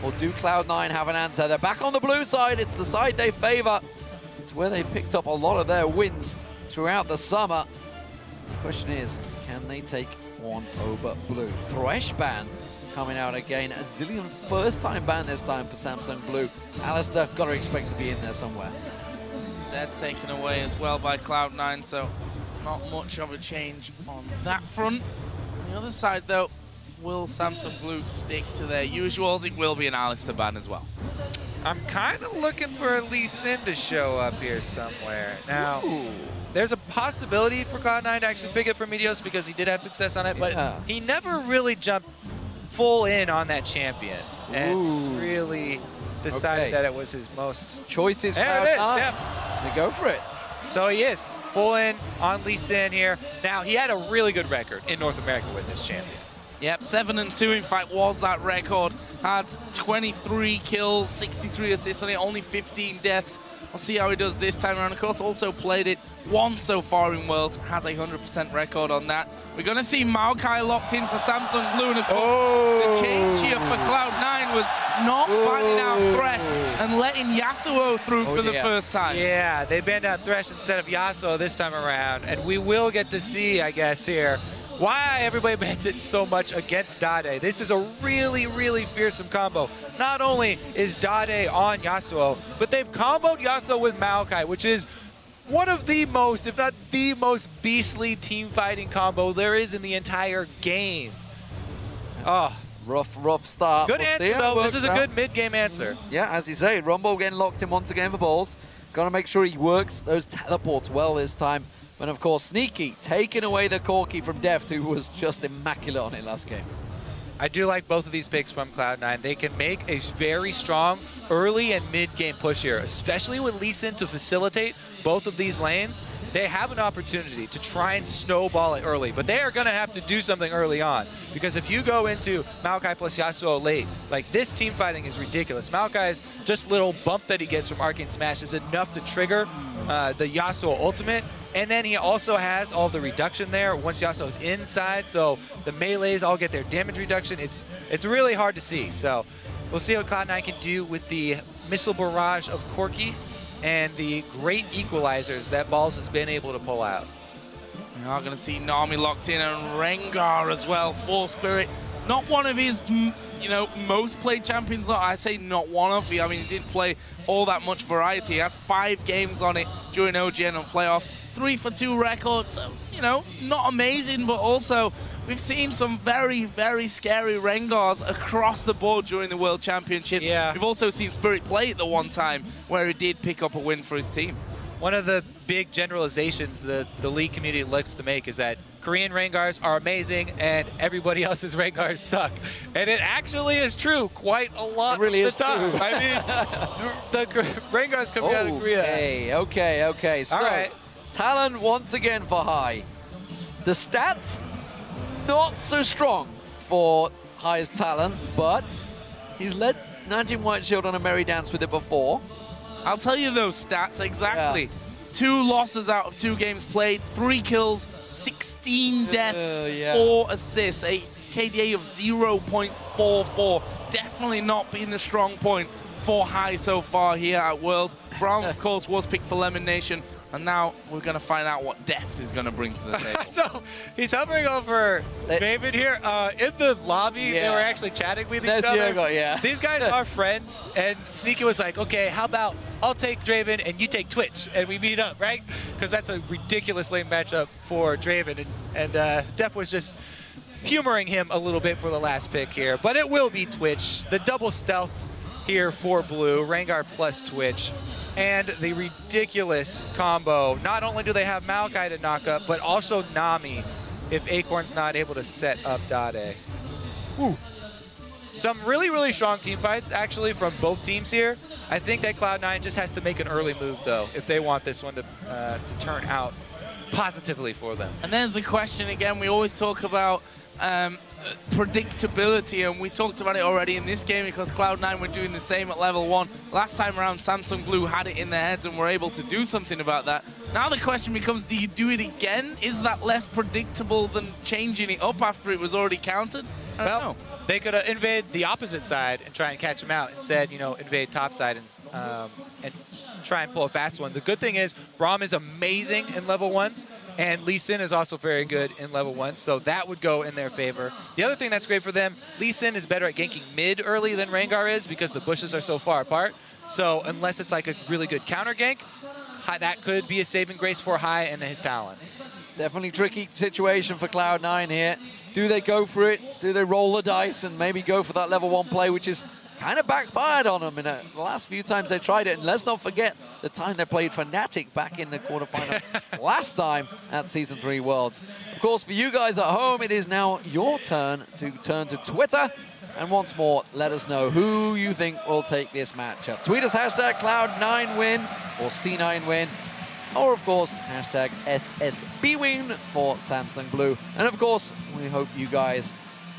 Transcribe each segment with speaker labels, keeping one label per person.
Speaker 1: Or do Cloud9 have an answer? They're back on the blue side. It's the side they favor. It's where they picked up a lot of their wins throughout the summer. The question is, can they take one over blue? Thresh ban coming out again. A zillion first-time ban this time for Samsung Blue. Alistair, got to expect to be in there somewhere.
Speaker 2: Dead taken away as well by Cloud9, so not much of a change on that front. On the other side, though, will Samsung Blue stick to their usuals? It will be an Alistair ban as well.
Speaker 3: I'm kind of looking for Lee Sin to show up here somewhere. Now, there's a possibility for Cloud9 to actually pick it for Meteos because he did have success on it, but he never really jumped full in on that champion and really decided that it was his most...
Speaker 1: Choices.
Speaker 3: There it is,
Speaker 1: They go for it.
Speaker 3: So he is full in on Lee Sin here. Now, he had a really good record in North America with this champion.
Speaker 2: Yep, 7-2 in fact was that record. Had 23 kills, 63 assists on it, only 15 deaths. We'll see how he does this time around. Of course, also played it once so far in Worlds, has a 100% record on that. We're going to see Maokai locked in for Samsung Blue, and of course, the change here for Cloud9 was not finding out Thresh and letting Yasuo through for the first time.
Speaker 3: Yeah, they banned out Thresh instead of Yasuo this time around, and we will get to see, I guess, here, why everybody bans it so much against Dade. This is a really, really fearsome combo. Not only is Dade on Yasuo, but they've comboed Yasuo with Maokai, which is one of the most, if not the most beastly team fighting combo there is in the entire game. Oh,
Speaker 1: rough start.
Speaker 3: Good answer, though. This is a good mid-game answer.
Speaker 1: Yeah, as you say, Rumble getting locked in once again for balls. Got to make sure he works those teleports well this time. And of course, Sneaky taking away the Corki from Deft, who was just immaculate on it last game.
Speaker 3: I do like both of these picks from Cloud9. They can make a very strong early and mid-game push here, especially with Lee Sin to facilitate both of these lanes. They have an opportunity to try and snowball it early, but they are going to have to do something early on, because if you go into Maokai plus Yasuo late, like, this team fighting is ridiculous. Maokai's just little bump that he gets from Arcane Smash is enough to trigger the Yasuo ultimate. And then he also has all the reduction there once Yasuo's inside, so the melees all get their damage reduction. It's really hard to see. So we'll see what Cloud9 can do with the missile barrage of Corki and the great equalizers that Balls has been able to pull out.
Speaker 2: We are going to see Nami locked in, and Rengar as well for Spirit. Not one of his, most played champions. I say not one of. I mean, he didn't play all that much variety. He had 5 games on it during OGN and playoffs. 3 for 2 records. So, not amazing, but also we've seen some very, very scary Rengars across the board during the World Championship.
Speaker 3: Yeah.
Speaker 2: We've also seen Spirit play it the one time where he did pick up a win for his team.
Speaker 3: One of the big generalizations that the League community likes to make is that Korean Rengars are amazing and everybody else's Rengars suck. And it actually is true quite a lot of the time. True. I mean, the Rengars coming out of Korea.
Speaker 1: Okay. So,
Speaker 3: all right.
Speaker 1: Talon once again for High. The stats, not so strong for High's Talon, but he's led Najim Whiteshield on a merry dance with it before.
Speaker 2: I'll tell you those stats exactly. Yeah. 2 losses out of 2 games played, 3 kills, 16 deaths, 4 assists, a KDA of 0.44. Definitely not been the strong point for High so far here at Worlds. Brown, of course, was picked for Lemon Nation, and now we're going to find out what Deft is going to bring to the table.
Speaker 3: So he's hovering over David here. In the lobby, they were actually chatting with each other. These guys are friends, and Sneaky was like, okay, how about I'll take Draven and you take Twitch, and we meet up, right? Because that's a ridiculous lane matchup for Draven, and Def was just humoring him a little bit for the last pick here. But it will be Twitch. The double stealth here for Blue, Rengar plus Twitch. And the ridiculous combo. Not only do they have Maokai to knock up, but also Nami if Acorn's not able to set up Dade. Ooh. Some really, really strong team fights, actually, from both teams here. I think that Cloud9 just has to make an early move, though, if they want this one to turn out positively for them.
Speaker 2: And there's the question again. We always talk about predictability, and we talked about it already in this game because Cloud9 were doing the same at level 1. Last time around, Samsung Blue had it in their heads and were able to do something about that. Now the question becomes, do you do it again? Is that less predictable than changing it up after it was already countered?
Speaker 3: Well, they could invade the opposite side and try and catch him out. Instead, you know, invade top side and try and pull a fast one. The good thing is Braum is amazing in level 1s, and Lee Sin is also very good in level 1s, so that would go in their favor. The other thing that's great for them, Lee Sin is better at ganking mid early than Rengar is because the bushes are so far apart. So unless it's like a really good counter gank, that could be a saving grace for Hai and his talent.
Speaker 1: Definitely tricky situation for Cloud9 here. Do they go for it? Do they roll the dice and maybe go for that level 1 play, which is kind of backfired on them in the last few times they tried it. And let's not forget the time they played Fnatic back in the quarterfinals last time at Season 3 Worlds. Of course, for you guys at home, it is now your turn to turn to Twitter. And once more, let us know who you think will take this matchup. Tweet us hashtag Cloud9win or C9win. Or, of course, hashtag SSBwin for Samsung Blue. And, of course, we hope you guys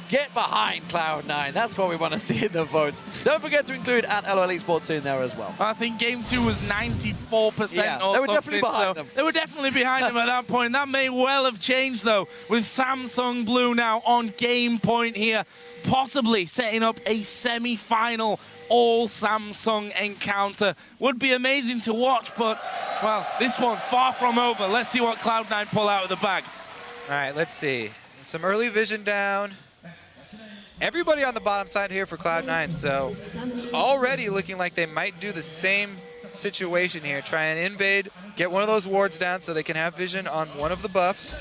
Speaker 1: get behind Cloud9. That's what we want to see in the votes. Don't forget to include at LOL Esports in there as well.
Speaker 2: I think Game 2 was 94%
Speaker 1: yeah,
Speaker 2: or
Speaker 1: they were
Speaker 2: something.
Speaker 1: Definitely behind them.
Speaker 2: They were definitely behind them at that point. That may well have changed, though, with Samsung Blue now on game point here, possibly setting up a semi-final all-Samsung encounter. Would be amazing to watch, but, well, this one far from over. Let's see what Cloud9 pull out of the bag.
Speaker 3: All right, let's see. Some early vision down. Everybody on the bottom side here for Cloud9, so it's already looking like they might do the same situation here. Try and invade, get one of those wards down so they can have vision on one of the buffs.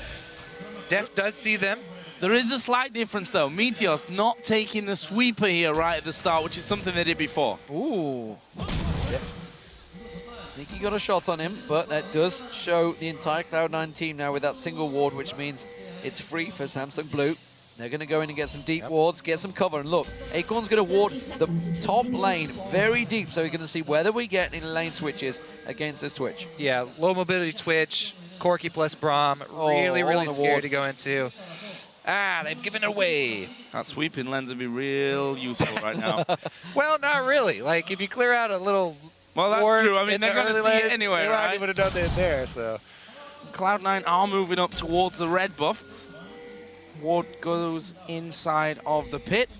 Speaker 3: Def does see them.
Speaker 2: There is a slight difference, though. Meteos not taking the sweeper here right at the start, which is something they did before.
Speaker 1: Ooh. Yep. Sneaky got a shot on him, but that does show the entire Cloud9 team now with that single ward, which means it's free for Samsung Blue. They're going to go in and get some deep wards, get some cover. And look, Acorn's going to ward the top lane very deep, so we're going to see whether we get any lane switches against this Twitch.
Speaker 3: Yeah, low mobility Twitch, Corki plus Braum, really scared to go into. Ah, they've given it away.
Speaker 2: That sweeping lens would be real useful right now.
Speaker 3: Well, not really. Like, if you clear out a little
Speaker 2: well, that's true. I mean, they're going to see it anyway,
Speaker 3: they
Speaker 2: right?
Speaker 3: would have done it there, so.
Speaker 2: Cloud9 are moving up towards the red buff. Ward goes inside of the pit,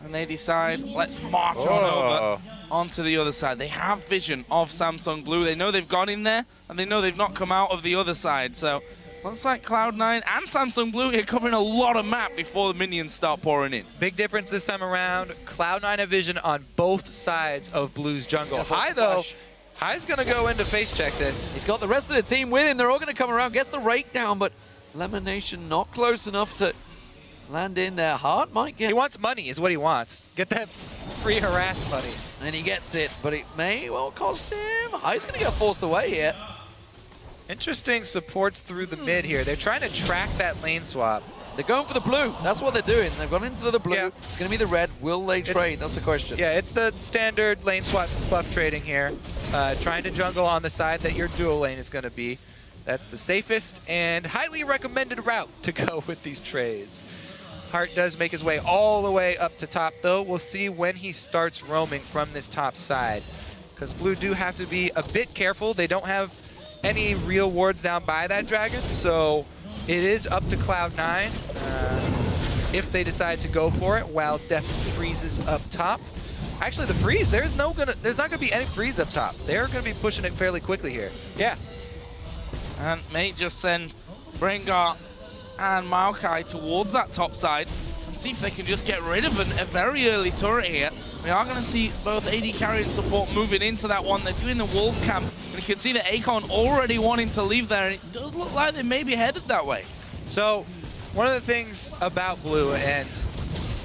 Speaker 2: and they decide, let's march on over onto the other side. They have vision of Samsung Blue. They know they've gone in there, and they know they've not come out of the other side. So looks like Cloud9 and Samsung Blue are covering a lot of map before the minions start pouring in.
Speaker 3: Big difference this time around. Cloud9 have vision on both sides of Blue's jungle. Hai, though, Hai's going to go in to face check this.
Speaker 1: He's got the rest of the team with him. They're all going to come around, gets the rake down, but Lemonation not close enough to land in there. Hart might get...
Speaker 3: He wants money is what he wants. Get that free harass money.
Speaker 1: And he gets it, but it may well cost him. He's going to get forced away here.
Speaker 3: Interesting supports through the mid here. They're trying to track that lane swap.
Speaker 1: They're going for the blue. That's what they're doing. They've gone into the blue. Yeah. It's going to be the red. Will they trade? That's the question.
Speaker 3: Yeah, it's the standard lane swap buff trading here. Trying to jungle on the side that your dual lane is going to be. That's the safest and highly recommended route to go with these trades. Hart does make his way all the way up to top, though. We'll see when he starts roaming from this top side, because Blue do have to be a bit careful. They don't have any real wards down by that dragon, so it is up to Cloud9 if they decide to go for it, while Def freezes up top. Actually, the freeze, there's not gonna be any freeze up top. They're gonna be pushing it fairly quickly here. Yeah.
Speaker 2: And may just send Rengar and Maokai towards that top side and see if they can just get rid of a very early turret here. We are going to see both AD carry and support moving into that one. They're doing the wolf camp, and you can see that Akon already wanting to leave there, and it does look like they may be headed that way.
Speaker 3: So one of the things about Blue and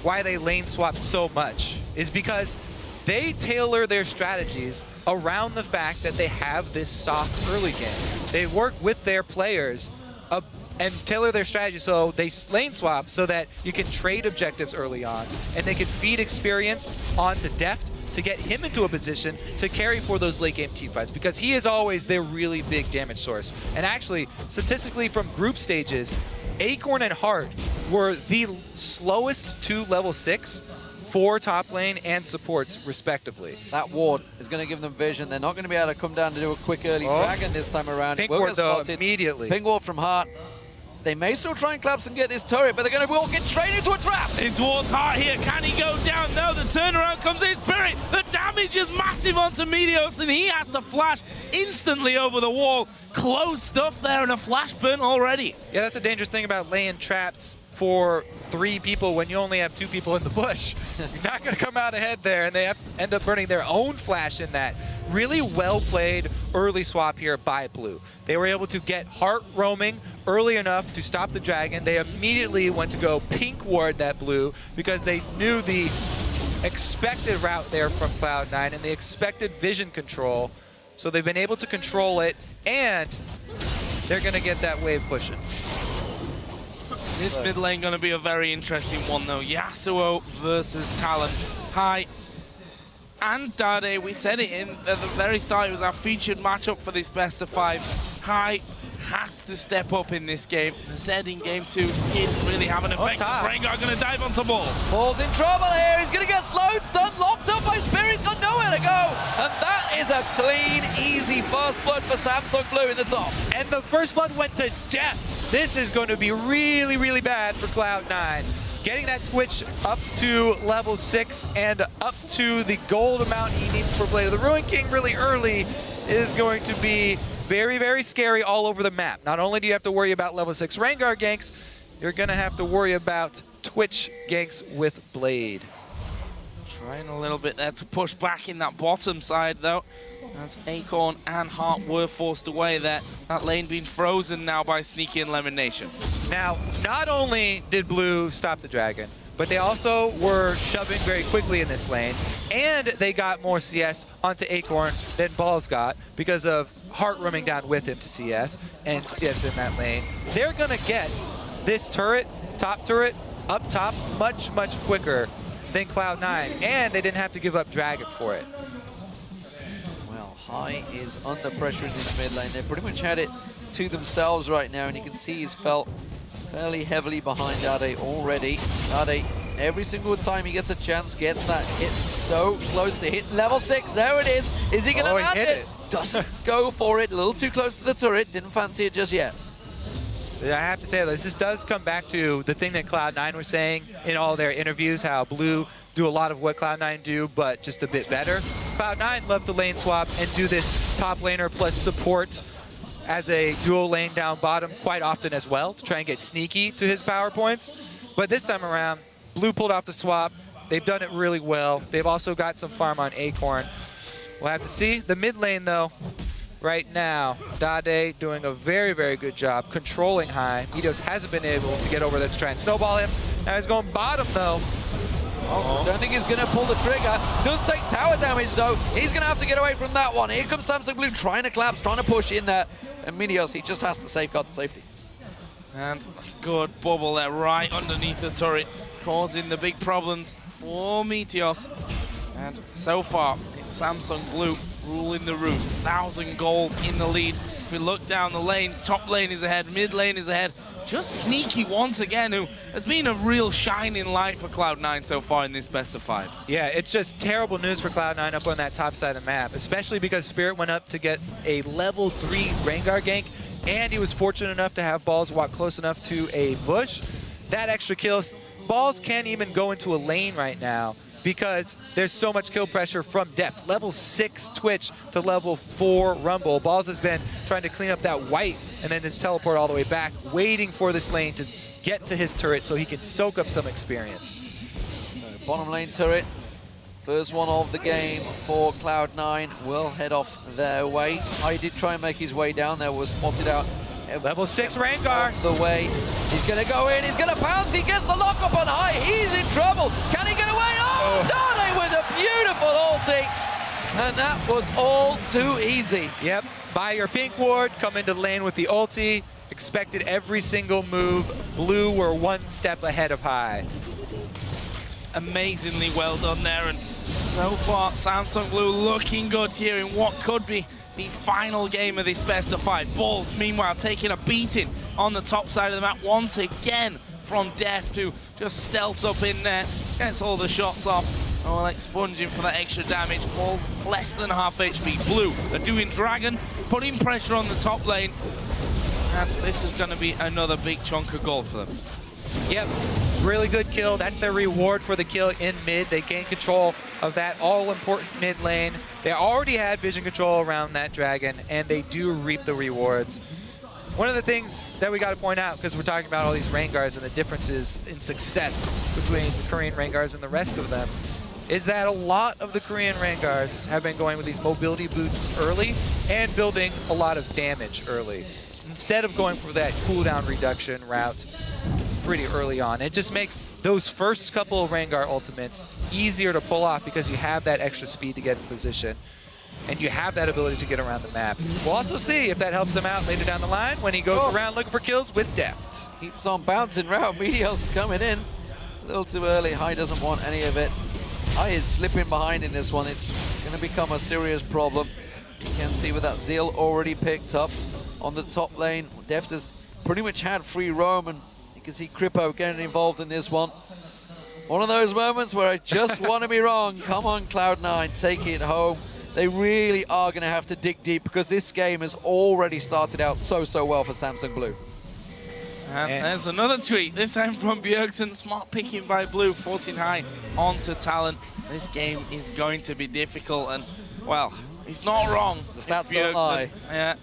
Speaker 3: why they lane swap so much is because they tailor their strategies around the fact that they have this soft early game. They work with their players and tailor their strategy so they lane swap so that you can trade objectives early on, and they can feed experience onto Deft to get him into a position to carry for those late game teamfights, because he is always their really big damage source. And actually, statistically from group stages, Acorn and Hart were the slowest to level 6 for top lane and supports, respectively.
Speaker 1: That ward is going to give them vision. They're not going to be able to come down to do a quick early dragon this time around.
Speaker 3: Pink ward, though, immediately.
Speaker 1: Pink ward from Hart. They may still try and collapse and get this turret, but they're going to walk it straight into a trap.
Speaker 2: In towards Heart here. Can he go down? No, the turnaround comes in. Spirit, the damage is massive onto Meteos, and he has to flash instantly over the wall. Close stuff there and a flash burn already.
Speaker 3: Yeah, that's the dangerous thing about laying traps for 3 people when you only have 2 people in the bush. You're not going to come out ahead there, and they end up burning their own flash in that. Really well played early swap here by Blue. They were able to get Heart roaming early enough to stop the Dragon. They immediately went to go pink ward that Blue because they knew the expected route there from Cloud9 and the expected vision control. So they've been able to control it, and they're going to get that wave pushing.
Speaker 2: This mid lane going to be a very interesting one, though. Yasuo versus Talon. Hai and Dade, we said it at the very start, it was our featured matchup for this best of 5. Hai has to step up in this game. Zed in game 2 didn't really have an effect. Rengar going to dive onto Balls.
Speaker 1: Balls in trouble here. He's going to get slowed, stunned, locked up by Spirit. He's got nowhere to go. And that is a clean, easy first blood for Samsung Blue in the top.
Speaker 3: And the first blood went to depth. This is going to be really, really bad for Cloud9. Getting that Twitch up to level 6 and up to the gold amount he needs for Blade of the Ruin King really early is going to be very, very scary all over the map. Not only do you have to worry about level 6 Rengar ganks, you're going to have to worry about Twitch ganks with Blade.
Speaker 2: Trying a little bit there to push back in that bottom side, though. As Acorn and Heart were forced away there. That lane being frozen now by Sneaky and Lemon Nation.
Speaker 3: Now, not only did Blue stop the Dragon, but they also were shoving very quickly in this lane, and they got more CS onto Acorn than Balls got because of Heart roaming down with him to CS and CS in that lane. They're gonna get this turret, top turret, up top much, much quicker than Cloud9, and they didn't have to give up Dragon for it.
Speaker 1: Well, Hai is under pressure in this mid lane. They pretty much had it to themselves right now, and you can see he's felt fairly heavily behind Dade already. Dade, every single time he gets a chance, gets that hit so close to hit level 6. There it is. Is he going to land it? Doesn't go for it. A little too close to the turret. Didn't fancy it just yet.
Speaker 3: I have to say, this does come back to the thing that Cloud9 were saying in all their interviews, how Blue do a lot of what Cloud9 do, but just a bit better. Cloud9 love to lane swap and do this top laner plus support as a dual lane down bottom quite often as well to try and get Sneaky to his power points. But this time around, Blue pulled off the swap. They've done it really well. They've also got some farm on Acorn. We'll have to see. The mid lane, though, right now, Dade doing a very, very good job controlling Hai. Meteos hasn't been able to get over there to try and snowball him. Now he's going bottom, though.
Speaker 1: Oh, don't think he's going to pull the trigger. Does take tower damage, though. He's going to have to get away from that one. Here comes Samsung Blue trying to collapse, trying to push in there. And Meteos, he just has to safeguard the safety.
Speaker 2: And good bubble there right underneath the turret, causing the big problems for Meteos. And so far, it's Samsung Blue ruling the roost. 1,000 gold in the lead. If we look down the lanes, top lane is ahead, mid lane is ahead. Just Sneaky once again, who has been a real shining light for Cloud9 so far in this best of 5.
Speaker 3: Yeah, it's just terrible news for Cloud9 up on that top side of the map, especially because Spirit went up to get a level 3 Rengar gank, and he was fortunate enough to have Balls walk close enough to a bush. That extra kill, Balls can't even go into a lane right now because there's so much kill pressure from depth. Level 6 Twitch to level 4 Rumble. Balls has been trying to clean up that white and then just teleport all the way back, waiting for this lane to get to his turret so he can soak up some experience.
Speaker 1: So bottom lane turret, first one of the game for Cloud9, will head off their way. Hai did try and make his way down there, was spotted out.
Speaker 3: Level 6 Rengar.
Speaker 1: The way. He's going to go in, he's going to pounce, he gets the lock up on Hai, he's in trouble. Can he get away? Oh, Dade with a beautiful ulti. And that was all too easy.
Speaker 3: Yep, buy your pink ward, come into the lane with the ulti, expected every single move. Blue were one step ahead of Hai.
Speaker 2: Amazingly well done there, and so far Samsung Blue looking good here in what could be the final game of this best of 5. Balls, meanwhile, taking a beating on the top side of the map once again from Deft, who just stealths up in there, gets all the shots off. Oh, well, expunging for that extra damage. Balls less than half HP. Blue are doing Dragon, putting pressure on the top lane. And this is going to be another big chunk of gold for them.
Speaker 3: Yep, really good kill. That's their reward for the kill in mid. They gain control of that all-important mid lane. They already had vision control around that dragon, and they do reap the rewards. One of the things that we got to point out, because we're talking about all these Rangars and the differences in success between the Korean Rangars and the rest of them, is that a lot of the Korean Rangars have been going with these mobility boots early and building a lot of damage early, instead of going for that cooldown reduction route pretty early on. It just makes those first couple of Rengar ultimates easier to pull off because you have that extra speed to get in position, and you have that ability to get around the map. We'll also see if that helps him out later down the line when he goes around looking for kills with deft.
Speaker 1: Keeps on bouncing round. Meteor's coming in. A little too early. Hai doesn't want any of it. Hai is slipping behind in this one. It's going to become a serious problem. You can see with that Zeal already picked up on the top lane. Deft has pretty much had free roam, and you can see Kripo getting involved in this one. One of those moments where I just want to be wrong. Come on, Cloud9, take it home. They really are going to have to dig deep because this game has already started out so well for Samsung Blue.
Speaker 2: And there's another tweet, this time from Bjergsen. Smart picking by Blue, forcing Hai onto Talon. This game is going to be difficult, and, well, he's not wrong.
Speaker 1: The stats don't lie.
Speaker 2: Yeah.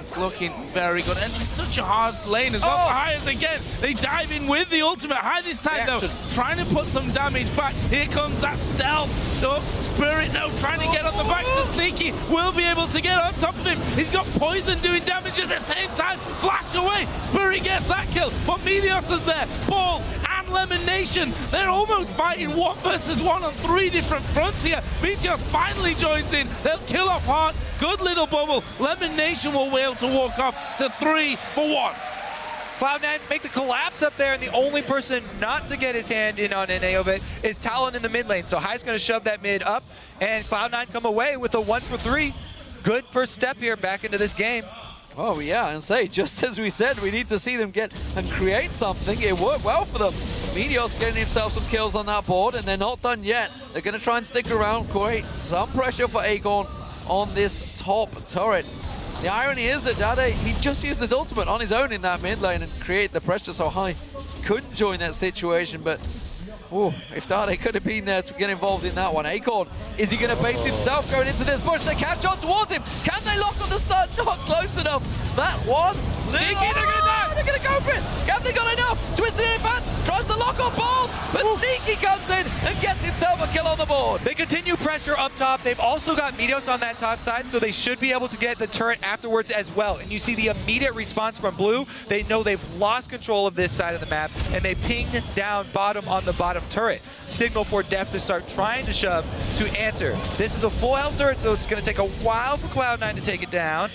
Speaker 2: It's looking very good, and it's such a hard lane as well for Hai again. They dive in with the ultimate. Hai this time, though, trying to put some damage back. Here comes that stealth. Oh, Spirit, no, trying to get on the back. The Sneaky will be able to get on top of him. He's got Poison doing damage at the same time. Flash away. Spirit gets that kill, but Meteos is there. Ball and Lemon Nation. They're almost fighting 1 versus 1 on 3 different fronts here. Meteos finally joins in. They'll kill off Heart. Good little bubble. Lemon Nation will be able to walk off to 3 for 1.
Speaker 3: Cloud9 make the collapse up there, and the only person not to get his hand in on any of it is Talon in the mid lane. So Hai's going to shove that mid up, and Cloud9 come away with a 1 for 3. Good first step here back into this game.
Speaker 1: Oh yeah, and say, just as we said, we need to see them get and create something. It worked well for them. Meteor's getting himself some kills on that board, and they're not done yet. They're going to try and stick around, create some pressure for Acorn on this top turret. The irony is that Dade, he just used his ultimate on his own in that mid lane and create the pressure so Hai couldn't join that situation, but if Dade could have been there to get involved in that one. Acorn, is he going to bait himself going into this bush? They catch on towards him. Can they lock on the stun? Not close enough. That one.
Speaker 3: Sneaky, they're
Speaker 1: going to go for it. Have they got enough? Twisted in advance, tries to lock on balls, but Sneaky comes in and gets himself a kill on the board.
Speaker 3: They continue pressure up top. They've also got Meteos on that top side, so they should be able to get the turret afterwards as well. And you see the immediate response from Blue. They know they've lost control of this side of the map, and they ping down bottom on the bottom turret. Signal for Deft to start trying to shove to answer. This is a full health turret, so it's going to take a while for Cloud9 to take it down.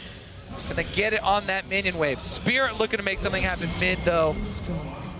Speaker 3: And they get it on that minion wave. Spirit looking to make something happen mid, though.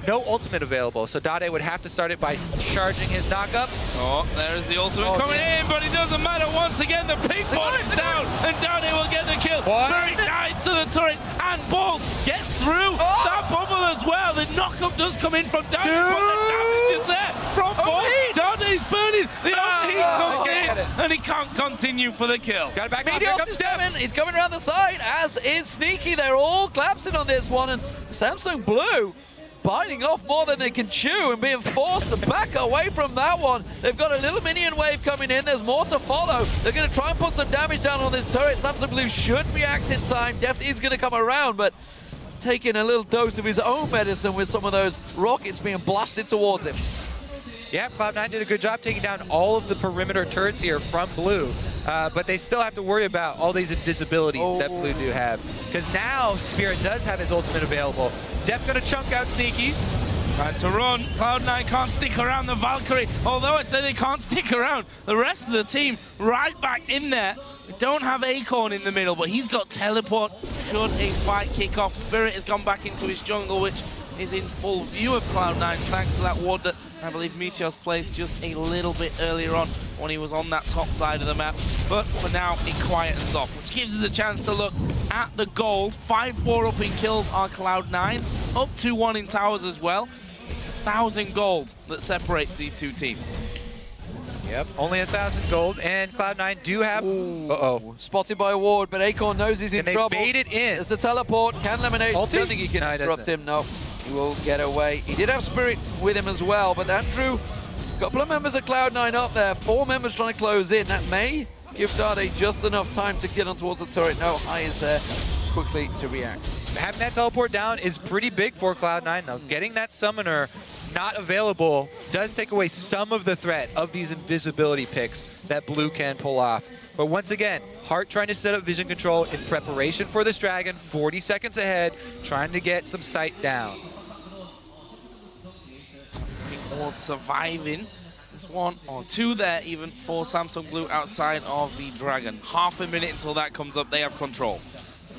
Speaker 3: No ultimate available, so Dade would have to start it by charging his knock-up.
Speaker 2: Oh, there's the ultimate coming in, but it doesn't matter. Once again, the pink ball is down, and Dade will get the kill. Very tight to the turret, and Balls gets through that bubble as well. The knock-up does come in from Dade, but the damage is there from Balls. Dade's burning. The overheat comes in, and he can't continue for the kill.
Speaker 3: Got it back.
Speaker 1: Meteos is coming. He's coming around the side, as is Sneaky. They're all collapsing on this one, and Samsung Blue biting off more than they can chew and being forced to back away from that one. They've got a little minion wave coming in. There's more to follow. They're going to try and put some damage down on this turret. Samsung Blue should react in time. Deft is going to come around, but taking a little dose of his own medicine with some of those rockets being blasted towards him.
Speaker 3: Yeah, Cloud9 did a good job taking down all of the perimeter turrets here from Blue, but they still have to worry about all these invisibilities that Blue do have. Because now Spirit does have his ultimate available. Def gonna chunk out Sneaky.
Speaker 2: Trying to run. Cloud9 can't stick around the Valkyrie, although I'd say they can't stick around. The rest of the team right back in there. We don't have Acorn in the middle, but he's got teleport should a fight kick off. Spirit has gone back into his jungle, which is in full view of Cloud9 thanks to that ward that I believe Meteos placed just a little bit earlier on when he was on that top side of the map. But for now, it quietens off, which gives us a chance to look at the gold. 5-4 up in kills are Cloud9, up 2-1 in towers as well. It's 1,000 gold that separates these two teams.
Speaker 3: Yep, only 1,000 gold, and Cloud9 do have... Uh-oh.
Speaker 1: Spotted by Ward, but Acorn knows he's in trouble.
Speaker 3: And they bait it in.
Speaker 1: There's the teleport. Can eliminate.
Speaker 3: Ulti?
Speaker 1: Don't think he can interrupt him. No, he will get away. He did have Spirit with him as well, but Andrew, a couple of members of Cloud9 up there. 4 members trying to close in. That may give Dade just enough time to get on towards the turret. No, High is there quickly to react.
Speaker 3: Having that teleport down is pretty big for Cloud9. Now, getting that summoner not available does take away some of the threat of these invisibility picks that Blue can pull off. But once again, Heart trying to set up vision control in preparation for this dragon, 40 seconds ahead, trying to get some sight down.
Speaker 2: Ward surviving. There's 1 or 2 there even for Samsung Blue outside of the dragon. Half a minute until that comes up, they have control.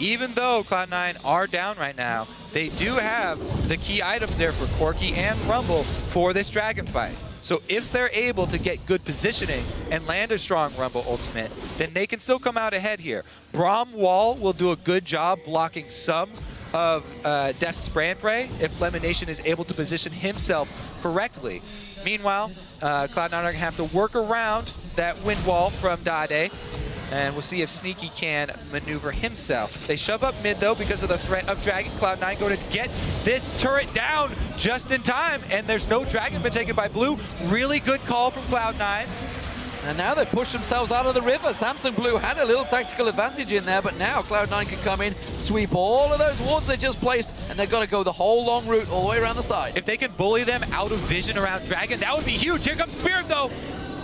Speaker 3: Even though Cloud9 are down right now, they do have the key items there for Corki and Rumble for this dragon fight. So if they're able to get good positioning and land a strong Rumble ultimate, then they can still come out ahead here. Braum Wall will do a good job blocking some of Death's spray and pray if Lemonation is able to position himself correctly. Meanwhile, Cloud9 are going to have to work around that wind wall from Dade. And we'll see if Sneaky can maneuver himself. They shove up mid, though, because of the threat of Dragon. Cloud9 going to get this turret down just in time. And there's no Dragon been taken by Blue. Really good call from Cloud9.
Speaker 1: And now they push themselves out of the river. Samsung Blue had a little tactical advantage in there, but now Cloud9 can come in, sweep all of those wards they just placed, and they've got to go the whole long route all the way around the side.
Speaker 3: If they can bully them out of vision around Dragon, that would be huge. Here comes Spirit, though.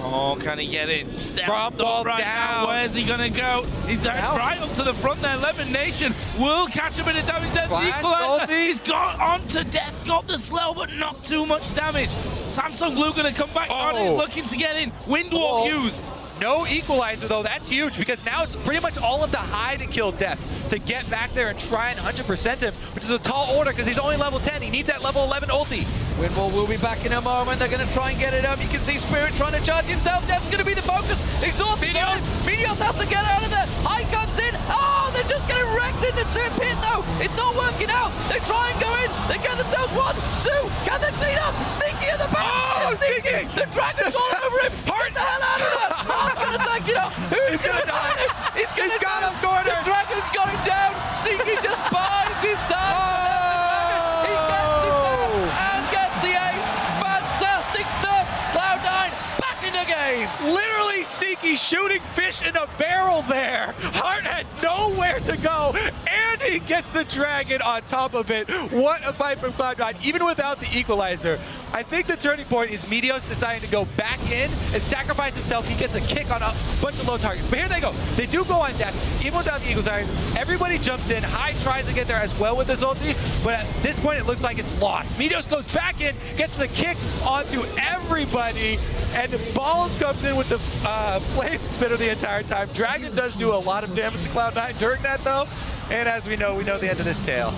Speaker 2: Oh, can he get it? Step
Speaker 3: Braum Wall
Speaker 2: right
Speaker 3: down.
Speaker 2: Now. Where's he going to go? He's right up to the front there. Lemon Nation will catch a bit of damage there. The equalizer. He's got on to death, got the slow, but not too much damage. Samsung Blue going to come back on. He's looking to get in. Windwalk used.
Speaker 3: No equalizer, though. That's huge because now it's pretty much all up to High to kill Death, to get back there and try and 100% him, which is a tall order because he's only level 10. He needs that level 11 ulti.
Speaker 1: Windwall will be back in a moment. They're going to try and get it up. You can see Spirit trying to charge himself. Death's going to be the focus. Exhausted. Meteos has to get out of there. High comes in. Oh, they're just getting wrecked in the pit, though. It's not working out. They try and go in. They get themselves 1, 2. Can they clean up? Sneaky in the back.
Speaker 3: Oh, Sneaky.
Speaker 1: The dragon's all over him. Get the hell out of there. Heart's going to take it up. Who's going to die? He's got him cornered. The dragon's got him down. Sneaky just bides his time.
Speaker 3: Oh.
Speaker 1: He gets the and gets the ace. Fantastic stuff. Cloud9 back in the game.
Speaker 3: Literally Sneaky shooting fish in a barrel there. Heart had nowhere to go, and he gets the dragon on top of it. What a fight from Cloud9, even without the equalizer. I think the turning point is Meteos deciding to go back in and sacrifice himself. He gets a kick on a bunch of low targets. But here they go. They do go on death, even without the equalizer. Everybody jumps in. High tries to get there as well with this ulti, but at this point it looks like it's lost. Meteos goes back in, gets the kick onto everybody, and Balls comes in with the flame spitter the entire time. Dragon does do a lot of damage to Cloud9 during that, though. And as we know the end of this tale.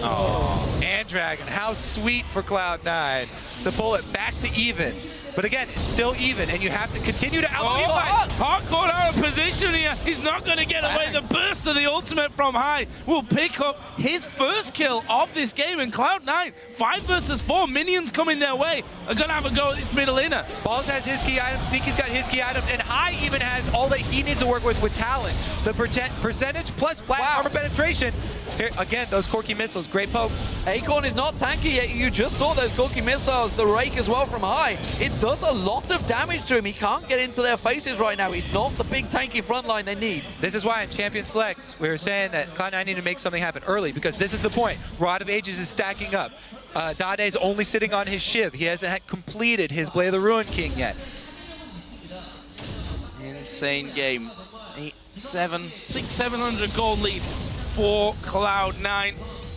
Speaker 3: Oh. And Dragon, how sweet for Cloud9 to pull it back to even. But again, it's still even, and you have to continue to out-fight.
Speaker 2: Heart caught out of position here. He's not going to get away. The burst of the ultimate from High will pick up his first kill of this game. And Cloud9, 5 versus 4 minions coming their way, are going to have a go at this middle inner.
Speaker 3: Balls has his key items, Sneaky's got his key items, and High even has all that he needs to work with Talon. The percentage plus flat armor penetration. Here, again, those Corki missiles, great poke.
Speaker 1: Acorn is not tanky yet. You just saw those Corki missiles, the rake as well from High. It does a lot of damage to him. He can't get into their faces right now. He's not the big tanky frontline they need.
Speaker 3: This is why in Champion Select, we were saying that Cloud9 need to make something happen early, because this is the point. Rod of Ages is stacking up. Dade's only sitting on his Shiv. He hasn't completed his Blade of the Ruined King yet.
Speaker 2: Insane game. 700 gold lead for Cloud9.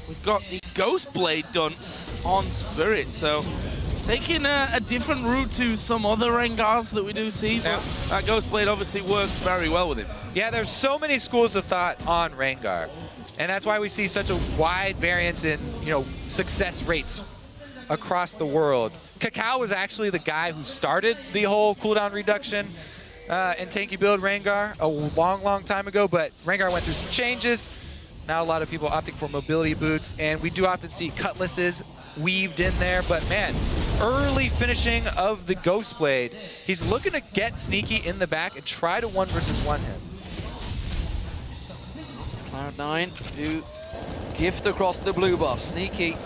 Speaker 2: We've got the Ghost Blade done on Spirit, so taking a different route to some other Rengars that we do see, but that Ghost Blade obviously works very well with him.
Speaker 3: Yeah, there's so many schools of thought on Rengar, and that's why we see such a wide variance in, success rates across the world. Kakao was actually the guy who started the whole cooldown reduction in tanky build Rengar a long time ago, but Rengar went through some changes. Now a lot of people opting for mobility boots, and we do often see cutlasses weaved in there, but man, early finishing of the Ghost Blade. He's looking to get Sneaky in the back and try to 1v1 him.
Speaker 1: Cloud9 do gift across the blue buff. Sneaky,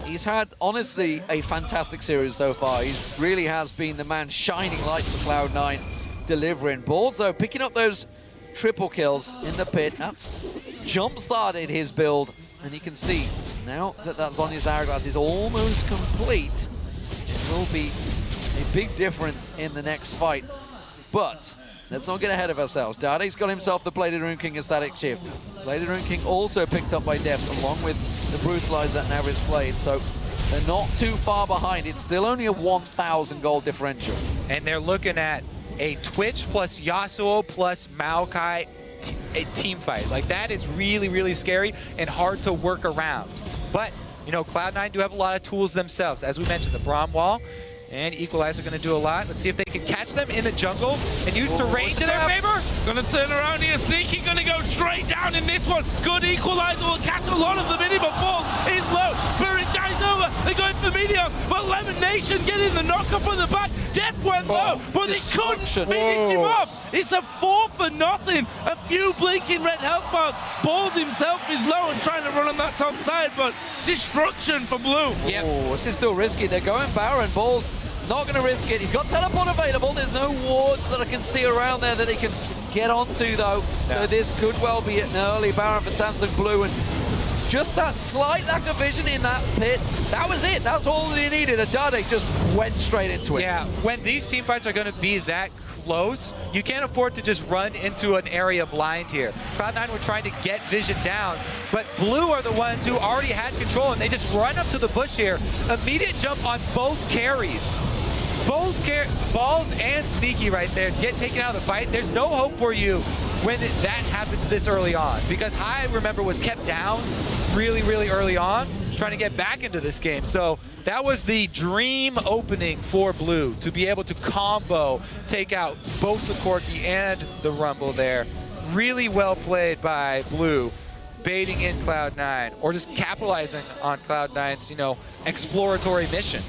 Speaker 1: he's had, honestly, a fantastic series so far. He really has been the man shining light for Cloud9, delivering. Balls, though, picking up those triple kills in the pit. That's jump-started his build, and you can see now that Zhonya's Hourglass is almost complete, it will be a big difference in the next fight. But let's not get ahead of ourselves. Dade's got himself the Bladed Rune King and Static Shift. Bladed Rune King also picked up by Deft, along with the Brutalizer and Average Blade, so they're not too far behind. It's still only a 1,000 gold differential.
Speaker 3: And they're looking at a Twitch plus Yasuo plus Maokai team fight. Like, that is really, really scary and hard to work around. But, you know, Cloud9 do have a lot of tools themselves. As we mentioned, the Braum Wall and Equalizer going to do a lot. Let's see if they can catch them in the jungle and use terrain to their favor.
Speaker 2: Gonna turn around here. Sneaky gonna go straight down in this one. Good Equalizer will catch a lot of them in him, but Balls is low. Spirit dies over. They're going for Meteors, but Lemon Nation getting the knock-up from the back. Death went low, but they couldn't finish him off. It's a 4-for-0. A few blinking red health bars. Balls himself is low and trying to run on that top side, but destruction for Blue.
Speaker 1: Yep. Oh, this is still risky. They're going Baron. Balls not going to risk it. He's got teleport available. There's no wards that I can see around there that he can get onto, though. Yeah. So this could well be an early Baron for Samsung Blue. And just that slight lack of vision in that pit, that was it. That's all he needed. Dade just went straight into it.
Speaker 3: Yeah, when these team fights are going to be that close, you can't afford to just run into an area blind here. Cloud9 were trying to get vision down, but Blue are the ones who already had control, and they just run up to the bush here. Immediate jump on both carries. Balls and Sneaky right there get taken out of the fight. There's no hope for you when that happens this early on, because High, remember, was kept down really, really early on, trying to get back into this game. So that was the dream opening for Blue, to be able to combo, take out both the Corki and the Rumble there. Really well played by Blue, baiting in Cloud9, or just capitalizing on Cloud9's, you know, exploratory mission.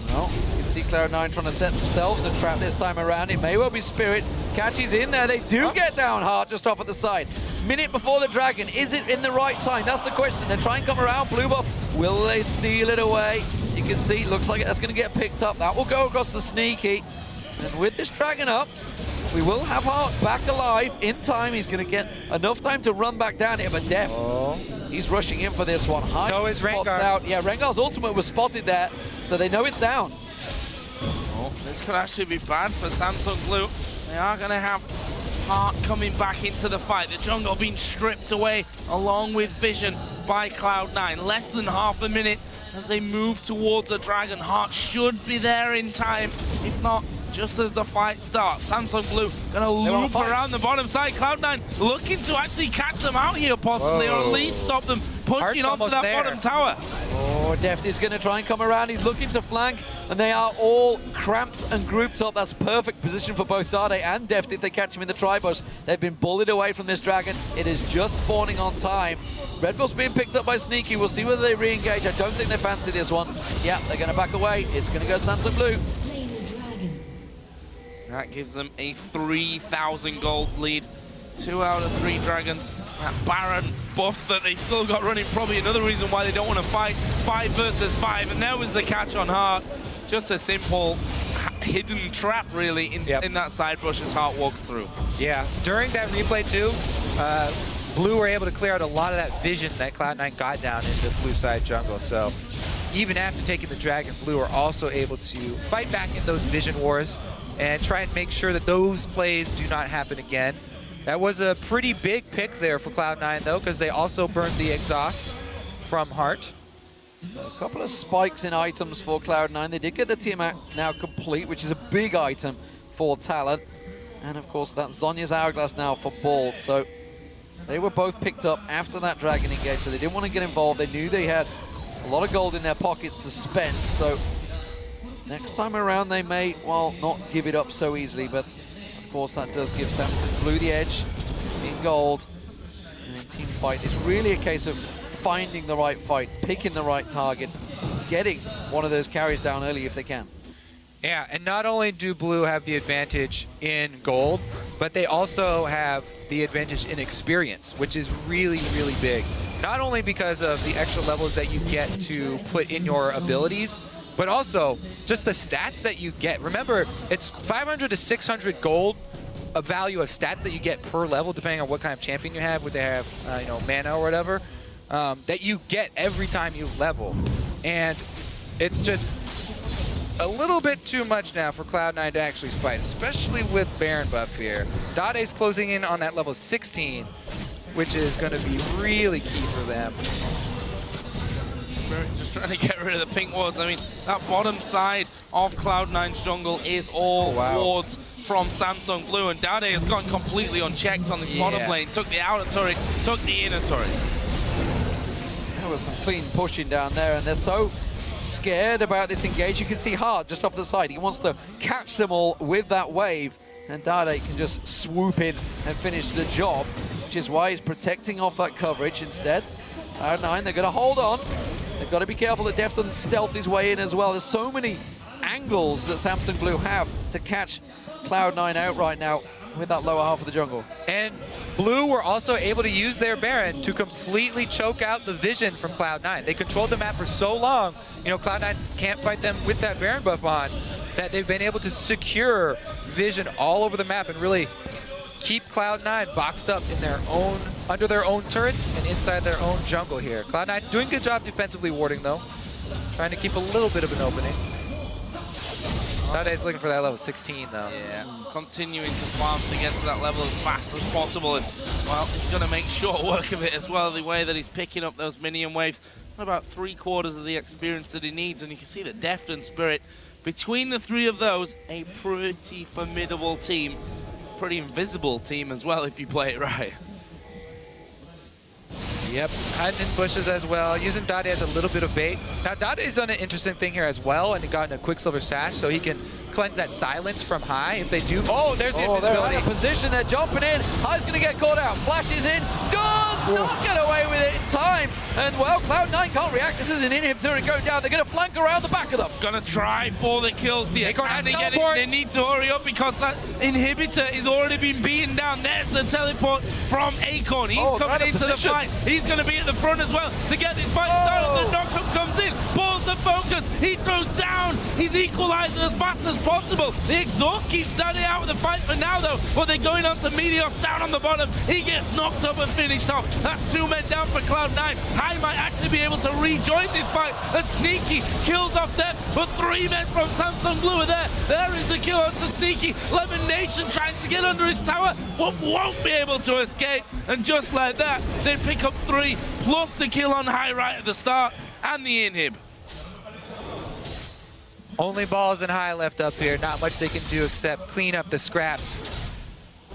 Speaker 1: Well, you can see Cloud9 trying to set themselves a trap this time around. It may well be Spirit. Catches in there. They do get down hard just off at the side. Minute before the Dragon. Is it in the right time? That's the question. They try and come around. Blue buff. Will they steal it away? You can see, looks like that's going to get picked up. That will go across the Sneaky. And with this Dragon up, we will have Heart back alive in time. He's going to get enough time to run back down here, but Def, he's rushing in for this one. High
Speaker 3: so is Rengar.
Speaker 1: Out. Yeah, Rengar's ultimate was spotted there, so they know it's down.
Speaker 2: Oh, this could actually be bad for Samsung Blue. They are going to have Heart coming back into the fight. The jungle being stripped away along with Vision by Cloud9. Less than half a minute as they move towards the Dragon. Heart should be there in time. If not, just as the fight starts, Samsung Blue gonna loop around the bottom side. Cloud9 looking to actually catch them out here possibly, or at least stop them pushing onto that bottom tower.
Speaker 1: Oh, Deft is gonna try and come around. He's looking to flank, and they are all cramped and grouped up. That's perfect position for both Dade and Deft if they catch him in the tri-bus. They've been bullied away from this Dragon. It is just spawning on time. Red Bull's being picked up by Sneaky. We'll see whether they re-engage. I don't think they fancy this one. Yeah, they're gonna back away. It's gonna go Samsung Blue.
Speaker 2: That gives them a 3,000 gold lead. 2 out of 3 Dragons. That Baron buff that they still got running, probably another reason why they don't want to fight 5 versus 5. And there was the catch on Heart. Just a simple hidden trap, really, in that side brush as Heart walks through.
Speaker 3: Yeah, during that replay, too, Blue were able to clear out a lot of that vision that Cloud9 got down in the blue side jungle. So even after taking the Dragon, Blue are also able to fight back in those vision wars and try and make sure that those plays do not happen again. That was a pretty big pick there for Cloud9, though, because they also burned the exhaust from Heart.
Speaker 1: So a couple of spikes in items for Cloud9. They did get the team now complete, which is a big item for Talent. And, of course, that's Zhonya's Hourglass now for Balls. So they were both picked up after that Dragon engage, so they didn't want to get involved. They knew they had a lot of gold in their pockets to spend, so next time around, they may, well, not give it up so easily, but of course that does give Samsung Blue the edge in gold. And in team fight, it's really a case of finding the right fight, picking the right target, getting one of those carries down early if they can.
Speaker 3: Yeah, and not only do Blue have the advantage in gold, but they also have the advantage in experience, which is really, really big. Not only because of the extra levels that you get to put in your abilities, but also just the stats that you get. Remember, it's 500 to 600 gold, a value of stats that you get per level, depending on what kind of champion you have, would they have, you know, mana or whatever, that you get every time you level. And it's just a little bit too much now for Cloud9 to actually fight, especially with Baron buff here. Dade's closing in on that level 16, which is going to be really key for them.
Speaker 2: Just trying to get rid of the pink wards. I mean, that bottom side of Cloud9's jungle is all wards from Samsung Blue, and Dade has gone completely unchecked on this bottom lane. Took the outer turret, took the inner turret.
Speaker 1: There was some clean pushing down there, and they're so scared about this engage. You can see Hart just off the side. He wants to catch them all with that wave, and Dade can just swoop in and finish the job, which is why he's protecting off that coverage instead. Cloud9, they're going to hold on. They've got to be careful that Def doesn't stealth his way in as well. There's so many angles that Samsung Blue have to catch Cloud9 out right now with that lower half of the jungle.
Speaker 3: And Blue were also able to use their Baron to completely choke out the vision from Cloud9. They controlled the map for so long, you know, Cloud9 can't fight them with that Baron buff on, that they've been able to secure vision all over the map and really keep Cloud9 boxed up in their own, under their own turrets and inside their own jungle here. Cloud9 doing a good job defensively warding though, trying to keep a little bit of an opening. Dade's looking for that level 16 though.
Speaker 2: Yeah, continuing to farm to get to that level as fast as possible, and well, he's going to make short work of it as well, the way that he's picking up those minion waves. About 3/4 of the experience that he needs, and you can see that Deft and Spirit, between the three of those, a pretty formidable team. Pretty invisible team as well if you play it right.
Speaker 3: Yep, hiding in bushes as well, using Dade as a little bit of bait. Now Dade's done an interesting thing here as well, and he got in a Quicksilver Sash, so he can cleanse that silence from High if they do. Oh, there's the invisibility.
Speaker 1: They're in a position, they're jumping in. High's going to get caught out. Flashes in, does not get away with it in time. And well, Cloud9 can't react. This is an inhibitor going down. They're going to flank around the back of them.
Speaker 2: Gonna try for the kills here.
Speaker 3: And
Speaker 2: they need to hurry up because that inhibitor is already been beaten down. There's the teleport from Acorn. He's coming into the fight. He's gonna be at the front as well to get this fight started. The knockup comes in, pulls the focus. He throws down his equalizer as fast as possible. The exhaust keeps Dade out of the fight for now though, but they're going on to Meteos down on the bottom. He gets knocked up and finished off. That's 2 men down for Cloud9. High might actually be able to rejoin this fight. A Sneaky kills off there, but 3 men from Samsung Blue are there. There is the kill onto Sneaky. Lemon Nation tries to get under his tower, but won't be able to escape. And just like that, they pick up 3, plus the kill on High right at the start, and the inhib.
Speaker 3: Only balls and High left up here. Not much they can do except clean up the scraps.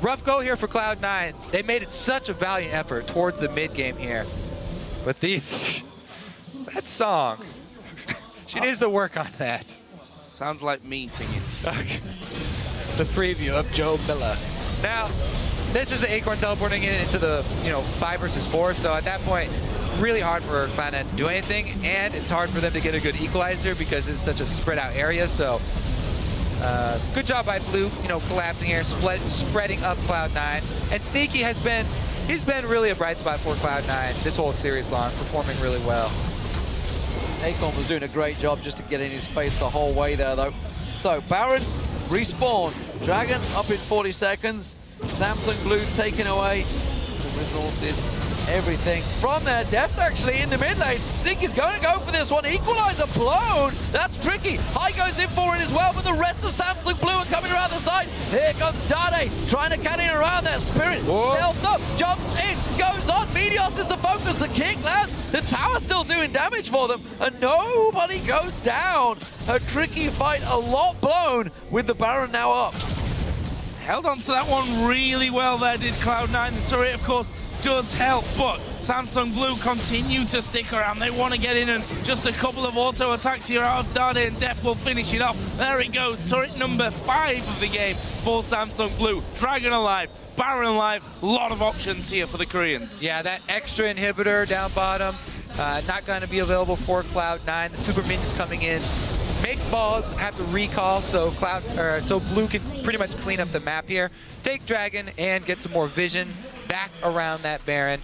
Speaker 3: Rough go here for Cloud9. They made it such a valiant effort towards the mid game here. But these, that song, she needs to work on that.
Speaker 2: Sounds like me singing.
Speaker 3: Okay. The preview of Joe Miller. Now, this is the Acorn teleporting into the 5 versus 4. So at that point, really hard for Cloud9 to do anything, and it's hard for them to get a good equalizer because it's such a spread out area. So good job by Blue, collapsing here, spreading up Cloud9. And Sneaky he's been really a bright spot for Cloud9 this whole series long, performing really well.
Speaker 1: Acorn was doing a great job just to get in his face the whole way there though. So Baron respawn, Dragon up in 40 seconds, Samsung Blue taking away the resources, everything from there. Deft actually in the mid lane. Sneaky's going to go for this one. Equalizer blown. That's tricky. High goes in for it as well, but the rest of Samsung Blue are coming around the side. Here comes Dade trying to cut in around that. Spirit stealth up, jumps in, goes on. Meteos is the focus. The kick lands. The tower's still doing damage for them, and nobody goes down. A tricky fight, a lot blown with the Baron now up.
Speaker 2: Held on to that one really well there, did Cloud9. The turret, of course, does help, but Samsung Blue continue to stick around. They want to get in, and just a couple of auto attacks here out of Dade, and Def will finish it off. There it goes, turret number 5 of the game for Samsung Blue. Dragon alive, Baron alive, a lot of options here for the Koreans.
Speaker 3: Yeah, that extra inhibitor down bottom not going to be available for Cloud9. The super minions coming in. Makes balls have to recall, so so Blue can pretty much clean up the map here. Take Dragon and get some more vision back around that Baron.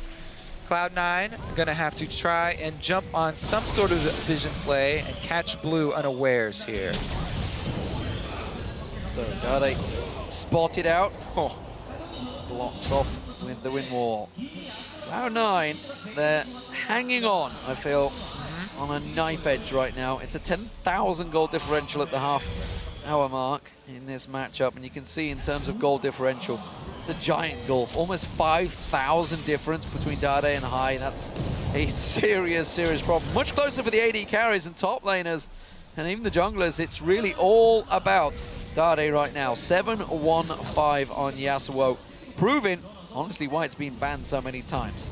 Speaker 3: Cloud9 gonna have to try and jump on some sort of vision play and catch Blue unawares here.
Speaker 1: So Dade spotted out. Oh, blocks off with the wind wall. Cloud9, they're hanging on, I feel, on a knife edge right now. It's a 10,000 gold differential at the half-hour mark in this matchup, and you can see in terms of gold differential, it's a giant gulf, almost 5,000 difference between Dade and High. That's a serious, serious problem. Much closer for the AD carries and top laners, and even the junglers. It's really all about Dade right now. 7-1-5 on Yasuo, proving, honestly, why it's been banned so many times.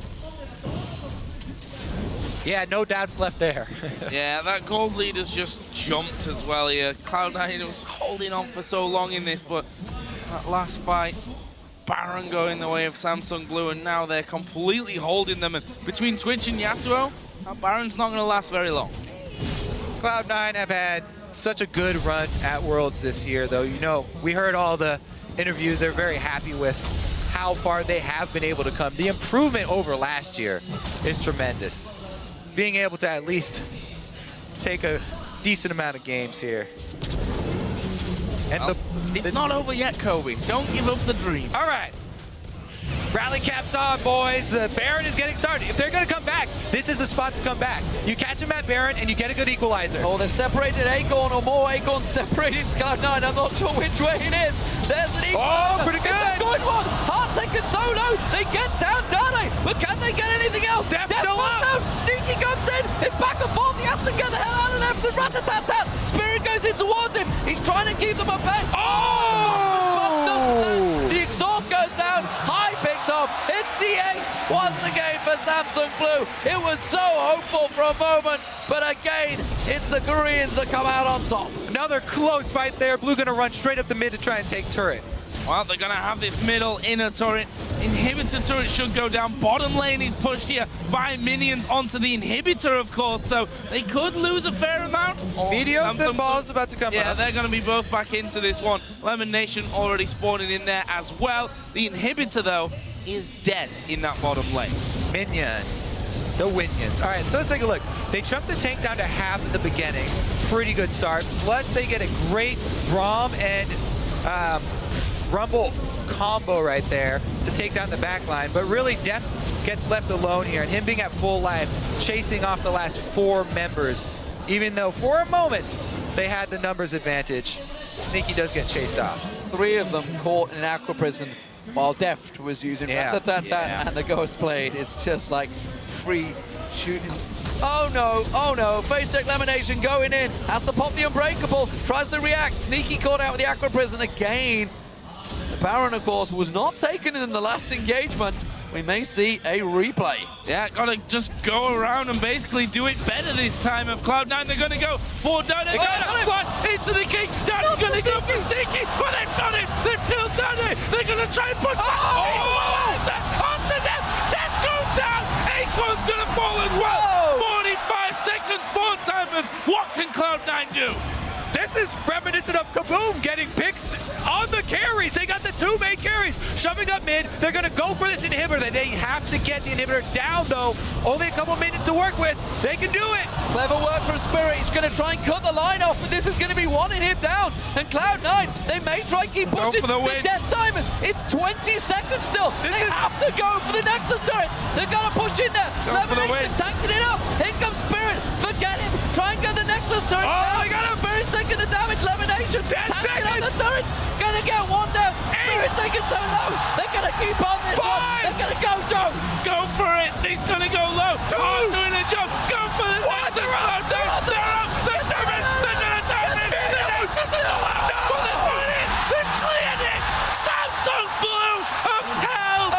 Speaker 3: Yeah, no doubts left there.
Speaker 2: Yeah, that gold lead has just jumped as well here. Cloud9 was holding on for so long in this, but that last fight, Baron going the way of Samsung Blue, and now they're completely holding them. And between Twitch and Yasuo, that Baron's not going to last very long.
Speaker 3: Cloud9 have had such a good run at Worlds this year, though. You know, we heard all the interviews. They're very happy with how far they have been able to come. The improvement over last year is tremendous. Being able to at least take a decent amount of games here. And
Speaker 2: well, it's not over yet, Kobe. Don't give up the dream.
Speaker 3: All right. Rally caps on, boys. The Baron is getting started. If they're going to come back, this is the spot to come back. You catch him at Baron, and you get a good equalizer.
Speaker 1: Oh, they've separated Acorn, or more Acorns separated Cloud9. I'm not sure which way it is. There's an equalizer.
Speaker 3: Oh, pretty good.
Speaker 1: It's a good one. Hard taken solo. They get down Dade, but can they get anything else?
Speaker 3: Def still up.
Speaker 1: Sneaky comes in. It's back and forth. He has to get the hell out of there for the rat-a-tat-tat. Spirit goes in towards him. He's trying to keep them at bay.
Speaker 3: Oh!
Speaker 1: The exhaust goes down. High picked off. It's the 8 once again for Samsung Blue. It was so hopeful for a moment, but again, it's the Koreans that come out on top.
Speaker 3: Another close fight there. Blue gonna run straight up the mid to try and take turret.
Speaker 2: Well, they're going to have this middle inner turret. Inhibitor turret should go down. Bottom lane is pushed here by minions onto the inhibitor, of course, so they could lose a fair amount.
Speaker 3: Meteos and balls about to come
Speaker 2: Yeah,
Speaker 3: up.
Speaker 2: they're going to be both back into this one. Lemon Nation already spawning in there as well. The inhibitor, though, is dead in that bottom lane.
Speaker 3: Minions. The Winions. All right, so let's take a look. They chunked the tank down to half at the beginning. Pretty good start. Plus, they get a great Braum and Rumble combo right there to take down the back line. But really, Deft gets left alone here, and him being at full life, chasing off the last 4 members. Even though, for a moment, they had the numbers advantage, Sneaky does get chased off.
Speaker 1: 3 of them caught in an aqua prison while Deft was using rat-a-tat-tat and the Ghost Blade. It's just like free shooting. Oh no, face check Lemonation going in, has to pop the Unbreakable, tries to react, Sneaky caught out with the aqua prison again. The Baron, of course, was not taken in the last engagement. We may see a replay.
Speaker 2: Yeah, gotta just go around and basically do it better this time of Cloud9. They're gonna go for Dade. They got it into the king. Dade's gonna go for Sneaky, but they've got it. They've killed Dade. They're gonna try and push back. Off the death. Death goes down. Acorn's gonna fall as well. 45 seconds, 4 timers. What can Cloud9 do?
Speaker 3: This is reminiscent of Kaboom getting picks on the carries. They got the 2 main carries shoving up mid. They're going to go for this inhibitor. They have to get the inhibitor down, though. Only a couple minutes to work with. They can do it.
Speaker 1: Clever work from Spirit. He's going to try and cut the line off, but this is going to be one in him down. And Cloud9, they may try and keep pushing.
Speaker 2: Go for the win.
Speaker 1: Death timers. It's 20 seconds still. They have to go for the Nexus turrets. They're going to push in there. Lemonation tanking it up. Here comes Spirit. Forget him. Try and get the Nexus turret.
Speaker 3: Oh, they got him.
Speaker 1: Spirit's taking the damage. Lemonation
Speaker 3: 10 seconds.
Speaker 1: The turrets. Gonna get one down. Spirit's taking so low. They're gonna keep on this
Speaker 3: 5.
Speaker 1: one. They're gonna go, Joe.
Speaker 2: Go for it. He's gonna go low.
Speaker 3: 2.
Speaker 2: Doing a jump. Go for the
Speaker 3: What? They're up.
Speaker 2: They're up. They're doing it. They're gonna dive in. The Nexus is allowed. They've won it. They've cleared it. Samsung Blue of hell.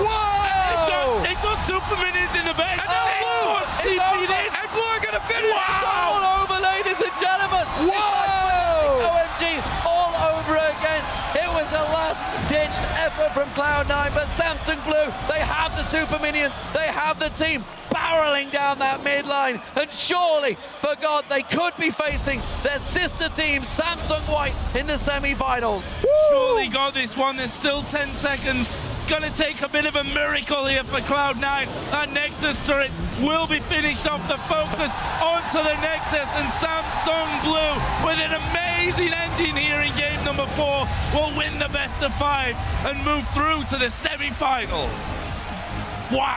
Speaker 3: Whoa!
Speaker 2: It got super minions in the back.
Speaker 3: And Blue are gonna finish.
Speaker 1: Wow. All over, ladies and gentlemen.
Speaker 3: Whoa!
Speaker 1: OMG all over again. It was a last-ditched effort from Cloud9, but Samsung Blue, they have the super minions, they have the team. barreling down that mid line, and surely, for God, they could be facing their sister team, Samsung White, in the semi-finals.
Speaker 2: Surely got this one. There's still 10 seconds. It's going to take a bit of a miracle here for Cloud9. That Nexus turret will be finished off. The focus onto the Nexus, and Samsung Blue, with an amazing ending here in game number 4, will win the best of 5 and move through to the semi-finals. Wow.